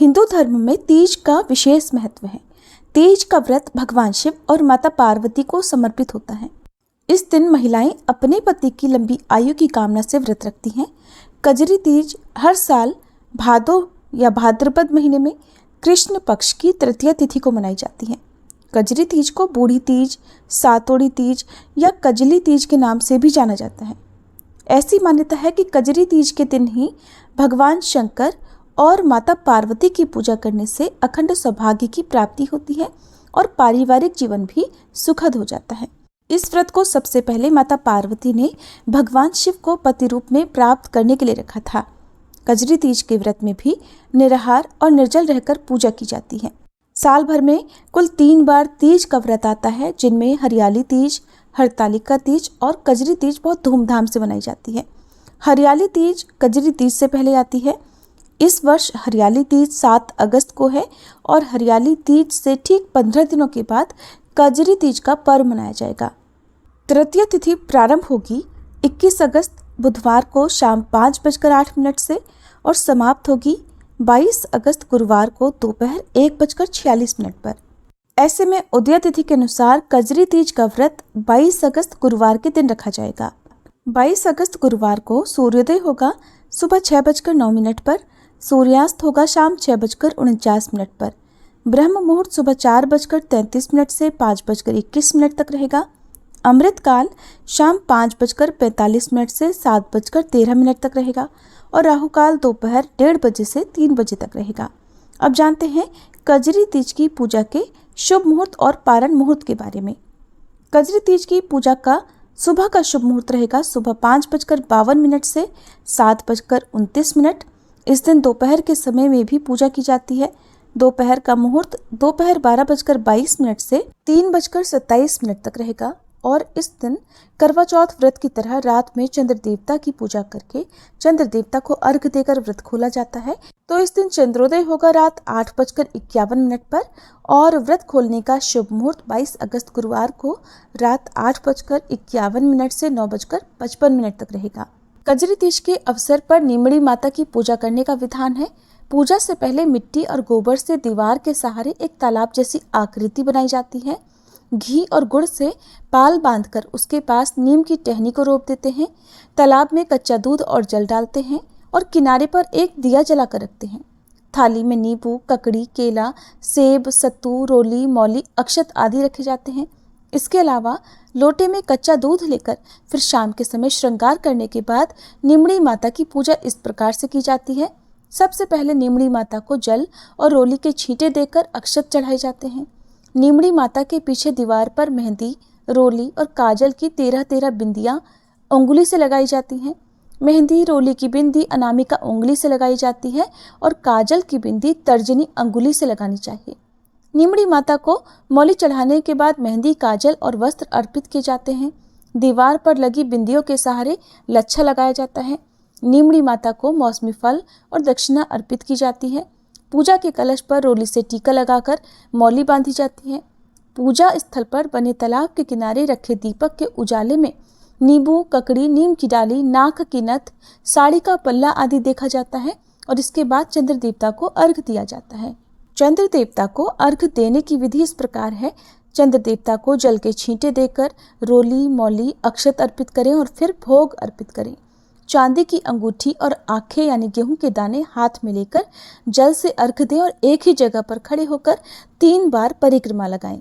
हिंदू धर्म में तीज का विशेष महत्व है। तीज का व्रत भगवान शिव और माता पार्वती को समर्पित होता है। इस दिन महिलाएं अपने पति की लंबी आयु की कामना से व्रत रखती हैं। कजरी तीज हर साल भादो या भाद्रपद महीने में कृष्ण पक्ष की तृतीया तिथि को मनाई जाती है। कजरी तीज को बूढ़ी तीज, सातोड़ी तीज या कजली तीज के नाम से भी जाना जाता है। ऐसी मान्यता है कि कजरी तीज के दिन ही भगवान शंकर और माता पार्वती की पूजा करने से अखंड सौभाग्य की प्राप्ति होती है और पारिवारिक जीवन भी सुखद हो जाता है। इस व्रत को सबसे पहले माता पार्वती ने भगवान शिव को पति रूप में प्राप्त करने के लिए रखा था। कजरी तीज के व्रत में भी निराहार और निर्जल रहकर पूजा की जाती है। साल भर में कुल 3 बार तीज का व्रत आता है, जिनमें हरियाली तीज, हरतालिका तीज और कजरी तीज बहुत धूमधाम से मनाई जाती है। हरियाली तीज कजरी तीज से पहले आती है। इस वर्ष हरियाली तीज 7 अगस्त को है और हरियाली तीज से ठीक 15 दिनों के बाद कजरी तीज का पर्व मनाया जाएगा। तृतीया तिथि प्रारंभ होगी 21 अगस्त बुधवार को शाम 5:08 से और समाप्त होगी 22 अगस्त गुरुवार को दोपहर 1:46 पर। ऐसे में उदय तिथि के अनुसार कजरी तीज का व्रत 22 अगस्त गुरुवार के दिन रखा जाएगा। 22 अगस्त गुरुवार को सूर्योदय होगा सुबह 6:09 पर, सूर्यास्त होगा शाम 6:49 पर। ब्रह्म मुहूर्त सुबह 4:33 से 5:21 तक रहेगा। अमृत काल शाम 5:45 से 7:13 तक रहेगा और राहु काल दोपहर 1:30 बजे से 3 बजे तक रहेगा। अब जानते हैं कजरी तीज की पूजा के शुभ मुहूर्त और पारण मुहूर्त के बारे में। कजरी तीज की पूजा का सुबह का शुभ मुहूर्त रहेगा सुबह 5:52 से 7:29। इस दिन दोपहर के समय में भी पूजा की जाती है। दोपहर का मुहूर्त दोपहर 12:22 से 3:27 तक रहेगा और इस दिन करवा चौथ व्रत की तरह रात में चंद्र देवता की पूजा करके चंद्र देवता को अर्घ देकर व्रत खोला जाता है। तो इस दिन चंद्रोदय होगा रात 8:51 पर और व्रत खोलने का शुभ मुहूर्त 22 अगस्त गुरुवार को रात 8:51 से 9:55 तक रहेगा। कजरी तीज के अवसर पर नीमड़ी माता की पूजा करने का विधान है। पूजा से पहले मिट्टी और गोबर से दीवार के सहारे एक तालाब जैसी आकृति बनाई जाती है। घी और गुड़ से पाल बांधकर उसके पास नीम की टहनी को रोप देते हैं। तालाब में कच्चा दूध और जल डालते हैं और किनारे पर एक दिया जलाकर रखते हैं। थाली में नींबू, ककड़ी, केला, सेब, सत्तू, रोली, मौली, अक्षत आदि रखे जाते हैं। इसके अलावा लोटे में कच्चा दूध लेकर फिर शाम के समय श्रृंगार करने के बाद नीमड़ी माता की पूजा इस प्रकार से की जाती है। सबसे पहले नीमड़ी माता को जल और रोली के छींटे देकर अक्षत चढ़ाए जाते हैं। नीमड़ी माता के पीछे दीवार पर मेहंदी, रोली और काजल की 13 बिंदियां उंगली से लगाई जाती हैं। मेहंदी, रोली की बिंदी अनामिका उंगली से लगाई जाती है और काजल की बिंदी तर्जनी अंगुली से लगानी चाहिए। नीमड़ी माता को मौली चढ़ाने के बाद मेहंदी, काजल और वस्त्र अर्पित किए जाते हैं। दीवार पर लगी बिंदियों के सहारे लच्छा लगाया जाता है। नीमड़ी माता को मौसमी फल और दक्षिणा अर्पित की जाती है। पूजा के कलश पर रोली से टीका लगाकर मौली बांधी जाती है। पूजा स्थल पर बने तालाब के किनारे रखे दीपक के उजाले में नींबू, ककड़ी, नीम की डाली, नाक की नथ, साड़ी का पल्ला आदि देखा जाता है और इसके बाद चंद्र देवता को अर्घ दिया जाता है। चंद्र देवता को अर्घ देने की विधि इस प्रकार है। चंद्र देवता को जल के छींटे देकर रोली, मौली, अक्षत अर्पित करें और फिर भोग अर्पित करें। चांदी की अंगूठी और आंखें यानी गेहूं के दाने हाथ में लेकर जल से अर्घ दें और एक ही जगह पर खड़े होकर 3 बार परिक्रमा लगाएं।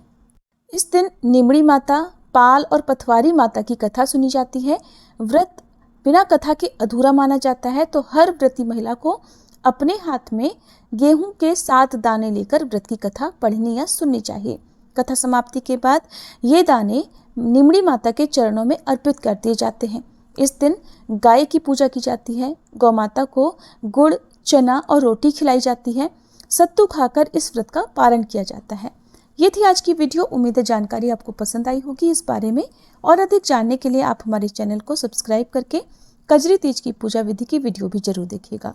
इस दिन नीमड़ी माता, पाल और पथवारी माता की कथा सुनी जाती है। व्रत बिना कथा के अधूरा माना जाता है, तो हर व्रती महिला को अपने हाथ में गेहूं के 7 दाने लेकर व्रत की कथा पढ़नी या सुननी चाहिए। कथा समाप्ति के बाद ये दाने नीमड़ी माता के चरणों में अर्पित कर दिए जाते हैं। इस दिन गाय की पूजा की जाती है। गौ माता को गुड़, चना और रोटी खिलाई जाती है। सत्तू खाकर इस व्रत का पारण किया जाता है। ये थी आज की वीडियो। उम्मीद है जानकारी आपको पसंद आई होगी इस बारे में, और अधिक जानने के लिए आप हमारे चैनल को सब्सक्राइब करके कजरी तीज की पूजा विधि की वीडियो भी जरूर देखिएगा।